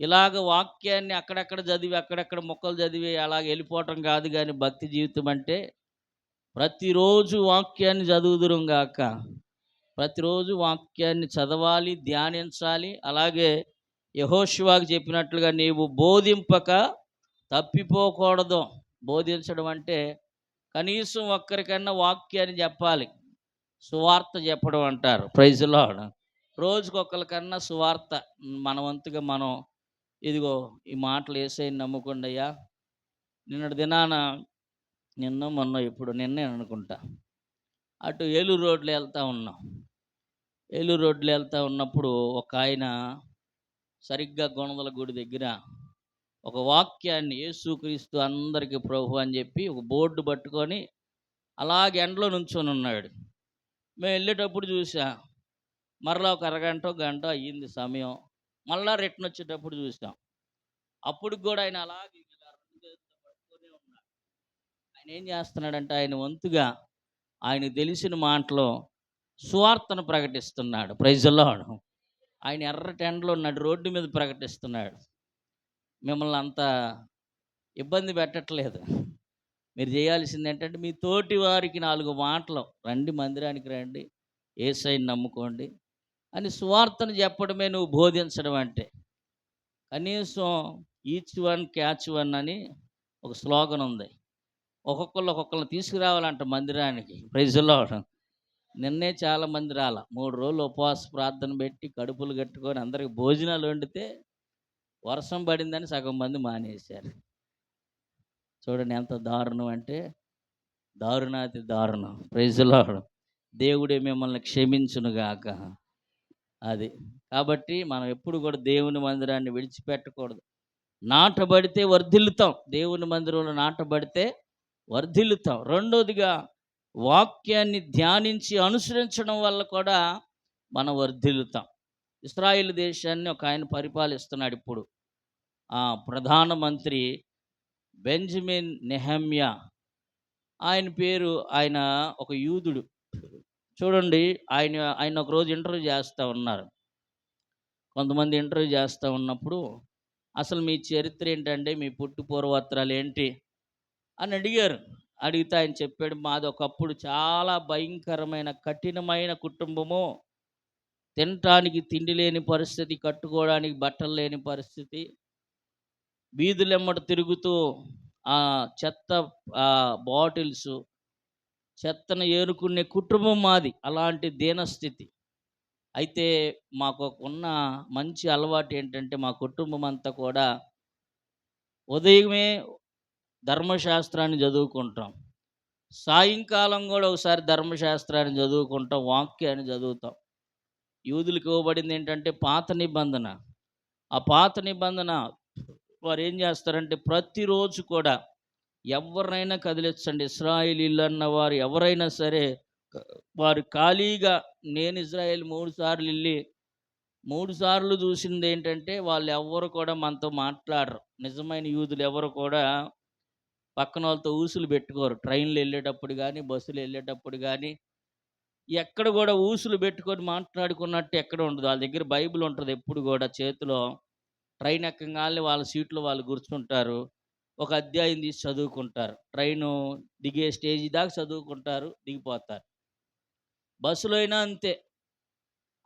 ఇలాగ వాక్యాన్ని అక్కడక్కడ చదివి, అక్కడక్కడ ముక్కలు చదివి అలాగ వెళ్ళిపోవటం కాదు గానీ భక్తి జీవితం అంటే ప్రతిరోజు వాక్యాన్ని చదువుదురం గాక. ప్రతిరోజు వాక్యాన్ని చదవాలి, ధ్యానించాలి. అలాగే యెహోషువకు చెప్పినట్లుగా నీవు బోధింపక తప్పిపోకూడదు. బోధించడం అంటే కనీసం ఒక్కరికన్నా వాక్యాన్ని చెప్పాలి. సువార్త చెప్పడం అంటారు. Praise lord. రోజుకొకళ్ళకన్నా సువార్త మన వంతుగా మనం ఇదిగో ఈ మాటలు యేసయ్యని నమ్ముకోండయ్యా. నిన్నటి దినాన నిన్నో మొన్నో ఎప్పుడో నిన్నే అనుకుంటా. అటు ఏలూరు రోడ్లో వెళ్తా ఉన్నాం. ఏలూరు రోడ్లో వెళ్తా ఉన్నప్పుడు ఒకాయన సరిగ్గా గొణదల గుడి దగ్గర ఒక వాక్యాన్ని యేసుక్రీస్తు అందరికి ప్రభు అని చెప్పి ఒక బోర్డు పట్టుకొని అలాగే ఎండలో నుంచొని ఉన్నాడు. మేము వెళ్ళేటప్పుడు చూసా. మరలా ఒక అరగంటో గంటో అయ్యింది సమయం. మళ్ళా రిటర్న్ వచ్చేటప్పుడు చూసాం. అప్పటికి కూడా ఆయన అలాగే ఇలా రెండు చేతులు పట్టుకొనే ఉన్నాడు. ఆయన ఏం చేస్తున్నాడంటే ఆయన వంతుగా ఆయనకు తెలిసిన మాటలో సువార్తను ప్రకటిస్తున్నాడు. Praise the lord. ఆయన ఎర్రటి ఎండలో నడి రోడ్డు మీద ప్రకటిస్తున్నాడు. మిమ్మల్ని అంత ఇబ్బంది పెట్టట్లేదు. మీరు చేయాల్సింది ఏంటంటే మీ తోటి వారికి 4 మాటలు రండి, మందిరానికి రండి, యేసయ్యని నమ్ముకోండి అని సువార్తను చెప్పడమే నువ్వు బోధించడం అంటే. కనీసం ఈచ్ వన్ క్యాచ్ వన్ అని ఒక స్లోగన్ ఉంది. ఒక్కొక్కళ్ళని తీసుకురావాలంట మందిరానికి. Praise the Lord. నిన్నే చాలా మంది రాల. 3 రోజులు ఉపవాస ప్రార్థన పెట్టి కడుపులు కట్టుకొని అందరికి భోజనాలు వండితే వర్షం పడిందని సగం మంది మానేశారు. చూడండి ఎంత దారుణం అంటే దారుణాతి దారుణం. Praise the Lord. దేవుడే మిమ్మల్ని క్షమించునుగాక. అది. కాబట్టి మనం ఎప్పుడు కూడా దేవుని మందిరాన్ని విడిచిపెట్టకూడదు. నాటబడితే వర్ధిల్లుతాం. దేవుని మందిరంలో నాటబడితే వర్ధిల్లుతాం. రెండోదిగా వాక్యాన్ని ధ్యానించి అనుసరించడం వల్ల కూడా మనం వర్ధిల్లుతాం. ఇశ్రాయేలు దేశాన్ని ఒక ఆయన పరిపాలిస్తున్నాడు ఇప్పుడు. ప్రధానమంత్రి బెంజమిన్ నెహమ్యా. ఆయన ఒక యూదుడు. చూడండి ఆయన ఒకరోజు ఇంటర్వ్యూ చేస్తూ ఉన్నారు. కొంతమంది ఇంటర్వ్యూ చేస్తూ ఉన్నప్పుడు అసలు మీ చరిత్ర ఏంటంటే మీ పుట్టు పూర్వోత్తరాలు ఏంటి అని అడిగారు. అడిగితే ఆయన చెప్పాడు, మాది ఒకప్పుడు చాలా భయంకరమైన కఠినమైన కుటుంబము. తినటానికి తిండి లేని పరిస్థితి, కట్టుకోవడానికి బట్టలు లేని పరిస్థితి, వీధులెమ్మట తిరుగుతూ చెత్త బాటిల్స్ చెత్తను ఏరుకునే కుటుంబం మాది. అలాంటి దీనస్థితి. అయితే మాకు ఉన్న మంచి అలవాటు ఏంటంటే మా కుటుంబం అంతా కూడా ఉదయమే ధర్మశాస్త్రాన్ని చదువుకుంటాం. సాయంకాలం కూడా ఒకసారి ధర్మశాస్త్రాన్ని చదువుకుంటాం, వాక్యాన్ని చదువుతాం. యూదులకు ఇవ్వబడింది ఏంటంటే పాత నిబంధన. ఆ పాత నిబంధన వారు ఏం చేస్తారంటే ప్రతిరోజు కూడా ఎవరినైనా కదిలించండి. ఇశ్రాయేలీయులు అన్న వారు ఎవరైనా సరే వారు ఖాళీగా నేను ఇజ్రాయేల్ 3 సార్లు వెళ్ళి 3 సార్లు చూసింది ఏంటంటే వాళ్ళు ఎవ్వరు కూడా మనతో మాట్లాడరు. నిజమైన యూదులు ఎవరు కూడా పక్కన వాళ్ళతో ఊసులు పెట్టుకోరు. ట్రైన్లు వెళ్ళేటప్పుడు కానీ, బస్సులు వెళ్ళేటప్పుడు కానీ ఎక్కడ కూడా ఊసులు పెట్టుకొని మాట్లాడుకున్నట్టు ఎక్కడ ఉండదు. వాళ్ళ దగ్గర బైబిల్ ఉంటుంది ఎప్పుడు కూడా చేతిలో. ట్రైన్ ఎక్కగానే వాళ్ళ సీట్లో వాళ్ళు కూర్చుంటారు. ఒక అధ్యాయం తీసి చదువుకుంటారు. ట్రైను దిగే స్టేజీ దాకా చదువుకుంటారు, దిగిపోతారు. బస్సులో అయినా అంతే.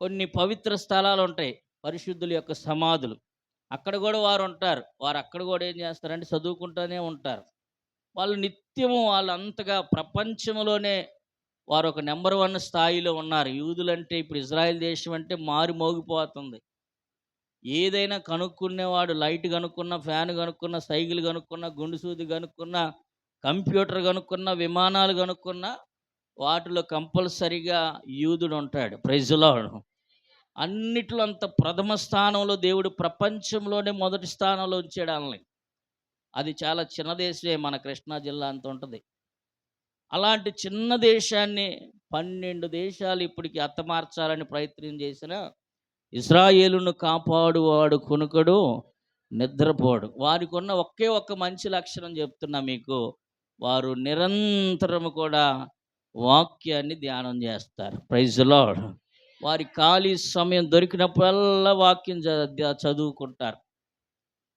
కొన్ని పవిత్ర స్థలాలు ఉంటాయి, పరిశుద్ధుల యొక్క సమాధులు. అక్కడ కూడా వారు ఉంటారు. వారు అక్కడ కూడా ఏం చేస్తారంటే చదువుకుంటూనే ఉంటారు. వాళ్ళు నిత్యము వాళ్ళు అంతగా ప్రపంచంలోనే వారు ఒక నెంబర్ 1 స్థాయిలో ఉన్నారు. యూదులంటే ఇప్పుడు ఇజ్రాయెల్ దేశం అంటే మారు మోగిపోతుంది. ఏదైనా కనుక్కునేవాడు లైట్ కనుక్కున్న, ఫ్యాన్ కనుక్కున్న, సైకిల్ కనుక్కున్న, గుండు సూది కనుక్కున్న, కంప్యూటర్ కనుక్కున్న, విమానాలు కనుక్కున్న, వాటిలో కంపల్సరీగా యూదుడు ఉంటాడు. Praise Lord. అన్నిట్లో అంత ప్రథమ స్థానంలో దేవుడు ప్రపంచంలోనే మొదటి స్థానంలో ఉంచాడు వాళ్ళని. అది చాలా చిన్న దేశమే, మన కృష్ణా జిల్లా అంత ఉంటుంది. అలాంటి చిన్న దేశాన్ని 12 దేశాలు ఇప్పటికి హతమార్చాలని ప్రయత్నం చేసిన ఇశ్రాయేలును కాపాడువాడు కునుకడు, నిద్రపోడు. వారికి ఉన్న ఒకే ఒక్క మంచి లక్షణం చెప్తున్నా మీకు. వారు నిరంతరము కూడా వాక్యాన్ని ధ్యానం చేస్తారు. Praise Lord. వారి ఖాళీ సమయం దొరికినప్పుడల్లా వాక్యం చదువుకుంటారు.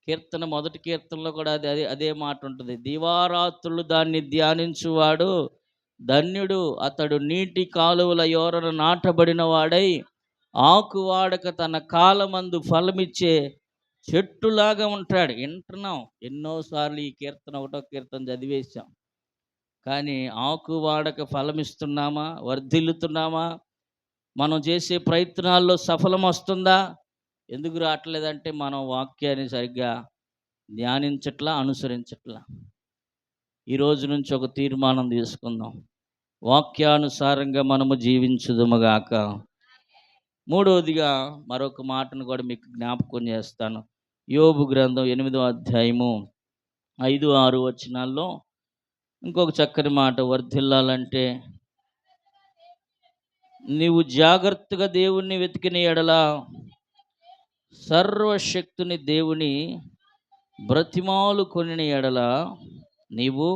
కీర్తన మొదటి కీర్తనలో కూడా అదే మాట ఉంటుంది. దివారాత్రులు దాన్ని ధ్యానించువాడు ధన్యుడు, అతడు నీటి కాలువల యోరన నాటబడిన వాడై ఆకు వాడక తన కాలమందు ఫలమిచ్చే చెట్టులాగా ఉంటాడు. వింటున్నాం ఎన్నోసార్లు ఈ కీర్తన, ఒకటో కీర్తన చదివేశాం. కానీ ఆకు వాడక ఫలమిస్తున్నామా? వర్ధిల్లుతున్నామా? మనం చేసే ప్రయత్నాల్లో సఫలం వస్తుందా? ఎందుకు రావట్లేదంటే మనం వాక్యాన్ని సరిగ్గా ధ్యానించట్లా, అనుసరించట్లా. ఈరోజు నుంచి ఒక తీర్మానం తీసుకుందాం, వాక్యానుసారంగా మనము జీవించుదుముగాక. మూడవదిగా మరొక మాటను కూడా మీకు జ్ఞాపకం చేస్తాను. యోబు గ్రంథం 8వ అధ్యాయము 5, 6 వచనాల్లో ఇంకొక చక్కని మాట. వర్ధిల్లాలంటే నీవు జాగ్రత్తగా దేవుణ్ణి వెతికిన ఎడల సర్వశక్తుని దేవుని బ్రతిమాలు కొనిన ఎడల నీవు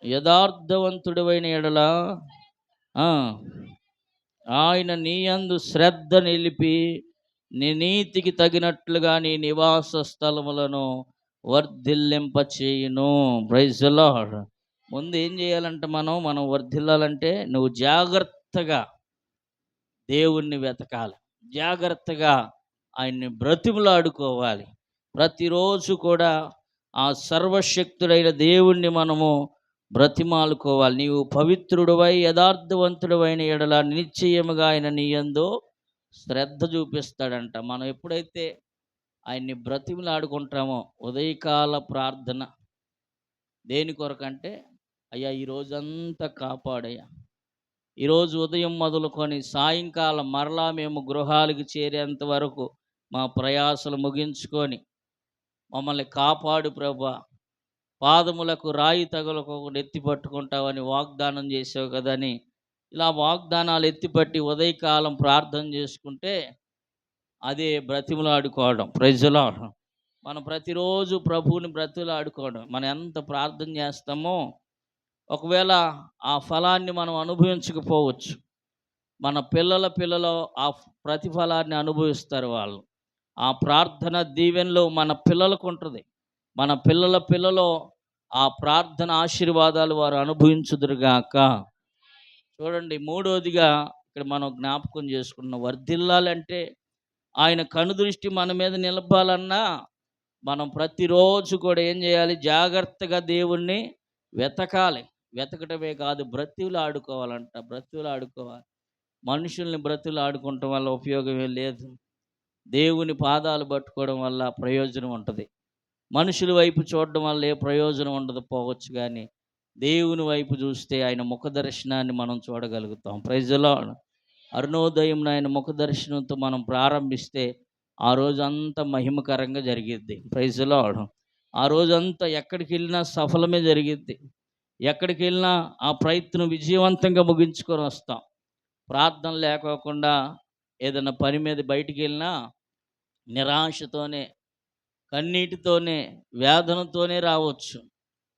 యథార్థవంతుడైన ఎడల ఆయన నీ యందు శ్రద్ధ నిలిపి నీ నీతికి తగినట్లుగా నీ నివాస స్థలములను వర్ధిల్లింపచేయును. Praise the lord. ముందు ఏం చేయాలంటే మనం వర్ధిల్లాలంటే నువ్వు జాగ్రత్తగా దేవుణ్ణి వెతకాలి, జాగ్రత్తగా ఆయన్ని బ్రతిమలాడుకోవాలి. ప్రతిరోజు కూడా ఆ సర్వశక్తుడైన దేవుణ్ణి మనము బ్రతిమాలుకోవాలి. నీవు పవిత్రుడివై యథార్థవంతుడైన ఎడల నిశ్చయముగా ఆయన నీ యందు శ్రద్ధ చూపిస్తాడంట. మనం ఎప్పుడైతే ఆయన్ని బ్రతిమలాడుకుంటామో, ఉదయకాల ప్రార్థన దేని కొరకంటే, అయ్యా ఈరోజంతా కాపాడయ్యా, ఈరోజు ఉదయం మొదలుకొని సాయంకాలం మరలా మేము గృహాలకు చేరేంత వరకు మా ప్రయాసలు ముగించుకొని మమ్మల్ని కాపాడు ప్రభువా, పాదములకు రాయి తగులకోకుండా ఎత్తి పట్టుకుంటావని వాగ్దానం చేసావు కదని ఇలా వాగ్దానాలు ఎత్తిపట్టి ఉదయకాలం ప్రార్థన చేసుకుంటే అదే బ్రతిమలాడుకోవడం. Praise the lord. మనం ప్రతిరోజు ప్రభువుని బ్రతిమలాడుకోవడం. మనం ఎంత ప్రార్థన చేస్తామో ఒకవేళ ఆ ఫలాన్ని మనం అనుభవించకపోవచ్చు, మన పిల్లలు ఆ ప్రతిఫలాన్ని అనుభవిస్తారు. వాళ్ళు ఆ ప్రార్థన దీవెనలో మన పిల్లలకు ఉంటుంది. మన పిల్లలు ఆ ప్రార్థన ఆశీర్వాదాలు వారు అనుభవించుదురుగాక. చూడండి, మూడోదిగా ఇక్కడ మనం జ్ఞాపకం చేసుకున్న వర్ధిల్లాలంటే ఆయన కనుదృష్టి మన మీద నిలపాలన్నా మనం ప్రతిరోజు కూడా ఏం చేయాలి? జాగ్రత్తగా దేవుణ్ణి వెతకాలి. వెతకటమే కాదు, బ్రతిమలాడుకోవాలంట. బ్రతిమలాడుకోవాలి. మనుషుల్ని బ్రతిమలాడుకోవటం వల్ల ఉపయోగమే లేదు. దేవుని పాదాలు పట్టుకోవడం వల్ల ప్రయోజనం ఉంటుంది. మనుషుల వైపు చూడడం వల్ల ఏ ప్రయోజనం ఉండదు పోవచ్చు, కానీ దేవుని వైపు చూస్తే ఆయన ముఖ దర్శనాన్ని మనం చూడగలుగుతాం. Praise the lord. అరుణోదయం ఆయన ముఖ దర్శనంతో మనం ప్రారంభిస్తే ఆ రోజంతా మహిమకరంగా జరిగిద్ది. Praise the Lord. ఆ రోజంతా ఎక్కడికి వెళ్ళినా సఫలమే జరిగిద్ది. ఎక్కడికి వెళ్ళినా ఆ ప్రయత్నం విజయవంతంగా ముగించుకొని వస్తాం. ప్రార్థన లేకోకుండా ఏదైనా పని మీద బయటికి వెళ్ళినా నిరాశతోనే, కన్నీటితోనే, వేదనతోనే రావచ్చు.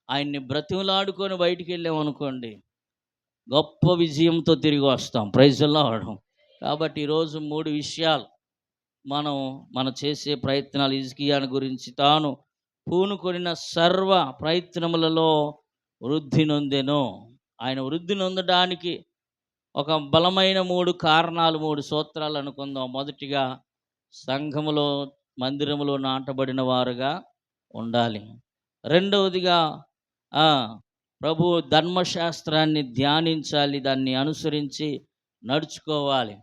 ఆయన్ని బ్రతిమలాడుకొని బయటికి వెళ్ళామనుకోండి, గొప్ప విజయంతో తిరిగి వస్తాం. Praise the Lord. కాబట్టి ఈరోజు 3 విషయాలు మనం చేసే ప్రయత్నాలు. హిజ్కియాను గురించి, తాను పూనుకొనిన సర్వ ప్రయత్నములలో వృద్ధి నొందెను. ఆయన వృద్ధి నొందడానికి ఒక బలమైన 3 కారణాలు, 3 సూత్రాలు అనుకుందాం. మొదటిగా, సంఘములో, మందిరములో నాటబడిన వారుగా ఉండాలి. రెండవదిగా ప్రభు ధర్మశాస్త్రాన్ని ధ్యానించాలి, దాన్ని అనుసరించి నడుచుకోవాలి.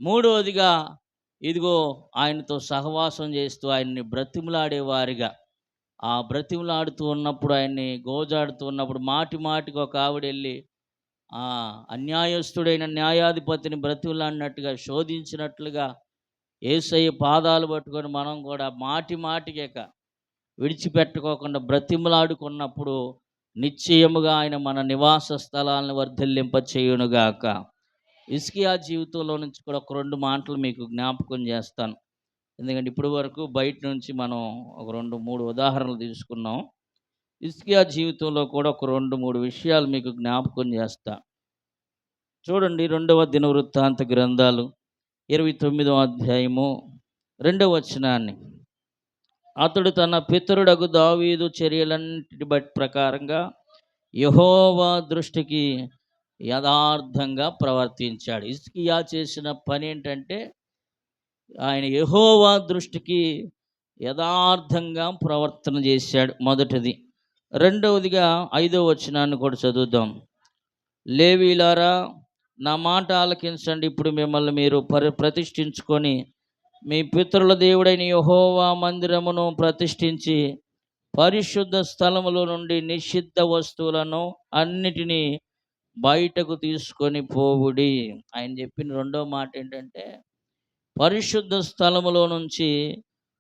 మూడవదిగా ఇదిగో ఆయనతో సహవాసం చేస్తూ ఆయన్ని బ్రతిమలాడేవారిగా, ఆ బ్రతిమలాడుతూ ఉన్నప్పుడు, ఆయన్ని గోజాడుతూ ఉన్నప్పుడు మాటి మాటికి ఒక ఆవిడెళ్ళి ఆ అన్యాయస్తుడైన న్యాయాధిపతిని బ్రతిమలాడినట్టుగా, శోధించినట్లుగా యేసయ్య పాదాలు పట్టుకొని మనం కూడా మాటి మాటికి విడిచిపెట్టుకోకుండా బ్రతిమలాడుకున్నప్పుడు నిశ్చయముగా ఆయన మన నివాస స్థలాలను వర్ధిల్లింప చేయునుగాక. హిజ్కియా జీవితంలో నుంచి కూడా ఒక 2 మాటలు మీకు జ్ఞాపకం చేస్తాను. ఎందుకంటే ఇప్పటి వరకు బయట నుంచి మనం ఒక 2, 3 ఉదాహరణలు తీసుకున్నాం. హిజ్కియా జీవితంలో కూడా ఒక 2, 3 విషయాలు మీకు జ్ఞాపకం చేస్తా. చూడండి, 2వ దినవృత్తాంత గ్రంథాలు 29వ అధ్యాయము 2వ వచనాన్ని. అతడు తన పితరుడగు దావీదు చర్యలన్నిటి ప్రకారంగా యెహోవా దృష్టికి యథార్థంగా ప్రవర్తించాడు. హిజ్కియా చేసిన పని ఏంటంటే, ఆయన యెహోవా దృష్టికి యథార్థంగా ప్రవర్తన చేశాడు, మొదటిది. రెండవదిగా 5వ వచనాన్ని కూడా చదువుదాం. లేవీయులారా, నా మాట ఆలకించండి. ఇప్పుడు మిమ్మల్ని మీరు ప్రతిష్ఠించుకొని మీ పితరుల దేవుడైన యెహోవా మందిరమును ప్రతిష్ఠించి పరిశుద్ధ స్థలములో నుండి నిషిద్ధ వస్తువులను అన్నిటినీ బయటకు తీసుకొని పోవుడి. ఆయన చెప్పిన రెండో మాట ఏంటంటే, పరిశుద్ధ స్థలములో నుంచి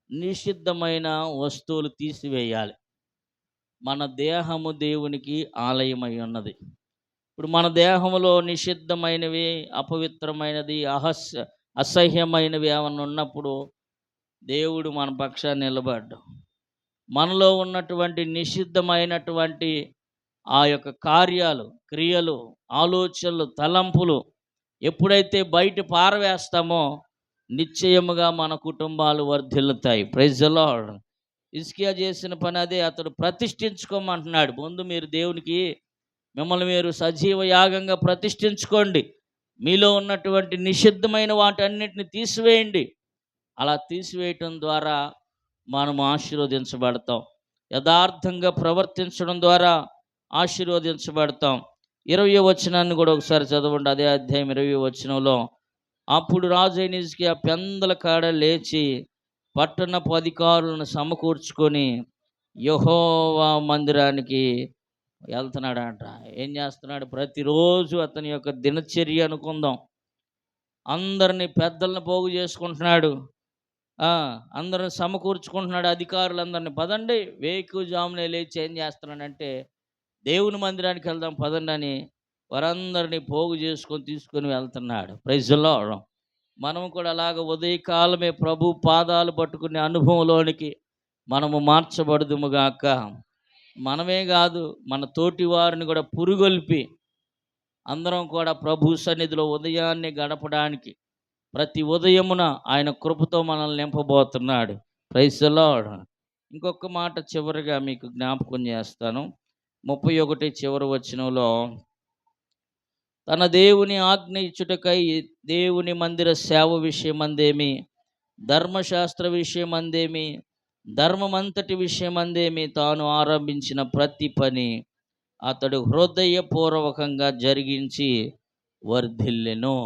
నిషిద్ధమైన వస్తువులు తీసివేయాలి. మన దేహము దేవునికి ఆలయమై ఉన్నది. ఇప్పుడు మన దేహంలో నిషిద్ధమైనవి, అపవిత్రమైనది, అసహ్యమైనవి ఏమన్నా ఉన్నప్పుడు దేవుడు మన పక్షాన్ని నిలబడ్డు. మనలో ఉన్నటువంటి నిషిద్ధమైనటువంటి ఆ యొక్క కార్యాలు, క్రియలు, ఆలోచనలు, తలంపులు ఎప్పుడైతే బయట పారవేస్తామో నిశ్చయముగా మన కుటుంబాలు వర్ధిల్లుతాయి. Praise the lord. హిజ్కియా చేసిన పని అదే. అతడు ప్రతిష్ఠించుకోమంటున్నాడు. ముందు మీరు దేవునికి మిమ్మల్ని మీరు సజీవ యాగంగా ప్రతిష్ఠించుకోండి. మీలో ఉన్నటువంటి నిషిద్ధమైన వాటన్నిటిని తీసివేయండి. అలా తీసివేయటం ద్వారా మనం ఆశీర్వదించబడతాం. యథార్థంగా ప్రవర్తించడం ద్వారా ఆశీర్వదించబడతాం. 20వ వచనాన్ని కూడా ఒకసారి చదవండి. అదే అధ్యాయం 20వ వచనంలో, అప్పుడు రాజైన హిజ్కియా పెందల కాడ లేచి పట్టణపు అధికారులను సమకూర్చుకొని యెహోవా మందిరానికి వెళ్తున్నాడంట. ఏం చేస్తున్నాడు? ప్రతిరోజు అతని యొక్క దినచర్య అనుకుందాం. అందరినీ పెద్దలను పోగు చేసుకుంటున్నాడు. అందరిని సమకూర్చుకుంటున్నాడు. అధికారులందరినీ, పదండి వేకువజామునే లేచి ఏం చేస్తున్నాడంటే, దేవుని మందిరానికి వెళ్దాం పదండి అని వారందరినీ పోగు చేసుకొని తీసుకొని వెళ్తున్నాడు. Praise the Lord. మనము కూడా అలాగ ఉదయకాలమే ప్రభు పాదాలు పట్టుకునే అనుభవంలోనికి మనము మార్చబడుదుముగాక. మనమే కాదు, మన తోటి వారిని కూడా పురుగొల్పి అందరం కూడా ప్రభు సన్నిధిలో ఉదయాన్నే గడపడానికి ప్రతి ఉదయమున ఆయన కృపతో మనల్ని నింపబోతున్నాడు. Praise the lord. ఇంకొక మాట చివరిగా మీకు జ్ఞాపకం చేస్తాను. 31 చివరి వచనంలో, తన దేవుని ఆజ్ఞ ఇచ్చుటకై దేవుని మందిర సేవ విషయమందేమి, ధర్మశాస్త్ర విషయమందేమి, ధర్మమంతటి విషయమందేమి తాను ఆరంభించిన ప్రతి పని అతడు హృదయపూర్వకంగా జరిగించి వర్ధిల్లెను.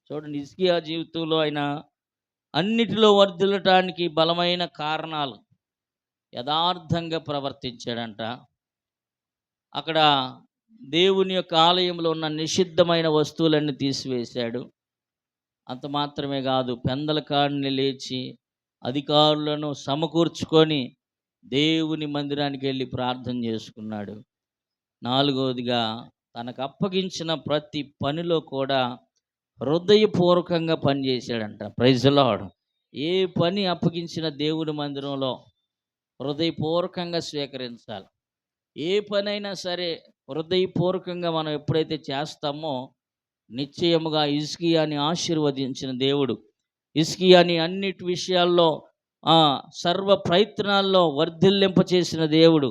చూడండి, హిజ్కియా జీవితంలో ఆయన అన్నిటిలో వర్ధిల్లటానికి బలమైన కారణాలు. యథార్థంగా ప్రవర్తించాడంట. అక్కడ దేవుని యొక్క ఆలయంలో ఉన్న నిషిద్ధమైన వస్తువులన్నీ తీసివేశాడు. అంత మాత్రమే కాదు, పెందల కాడిని లేచి అధికారులను సమకూర్చుకొని దేవుని మందిరానికి వెళ్ళి ప్రార్థన చేసుకున్నాడు. 4వదిగా, తనకు అప్పగించిన ప్రతి పనిలో కూడా హృదయపూర్వకంగా పనిచేశాడంట. Praise the lord. ఏ పని అప్పగించిన దేవుని మందిరంలో హృదయపూర్వకంగా స్వీకరించాలి. ఏ పనైనా సరే హృదయపూర్వకంగా మనం ఎప్పుడైతే చేస్తామో నిశ్చయముగా హిజ్కియాని ఆశీర్వదించిన దేవుడు, హిజ్కియాని అన్నిటి విషయాల్లో సర్వ ప్రయత్నాల్లో వర్ధిల్లింప చేసిన దేవుడు,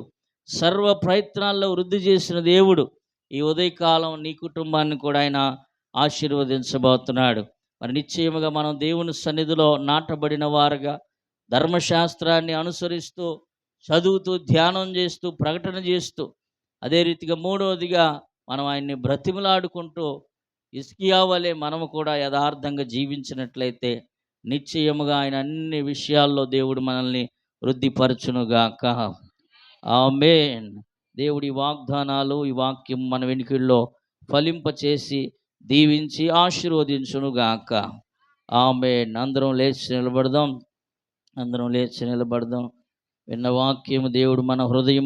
సర్వ ప్రయత్నాల్లో వృద్ధి చేసిన దేవుడు ఈ ఉదయకాలం నీ కుటుంబాన్ని కూడా ఆయన ఆశీర్వదించబోతున్నాడు. మరి నిశ్చయముగా మనం దేవుని సన్నిధిలో నాటబడిన వారుగా ధర్మశాస్త్రాన్ని అనుసరిస్తూ, చదువుతూ, ధ్యానం చేస్తూ, ప్రకటన చేస్తూ, అదే రీతిగా 3వదిగా మనం ఆయన్ని బ్రతిమలాడుకుంటూ హిజ్కియా వలె మనము కూడా యథార్థంగా జీవించినట్లయితే నిశ్చయముగా ఆయన అన్ని విషయాల్లో దేవుడు మనల్ని వృద్ధిపరచునుగాక. ఆమేన్. దేవుడి వాగ్దానాలు ఈ వాక్యం మన వెనుకల్లో ఫలింపచేసి దీవించి ఆశీర్వదించునుగాక. ఆమేన్. అందరం లేచి నిలబడదాం. విన్న వాక్యము దేవుడు మన హృదయం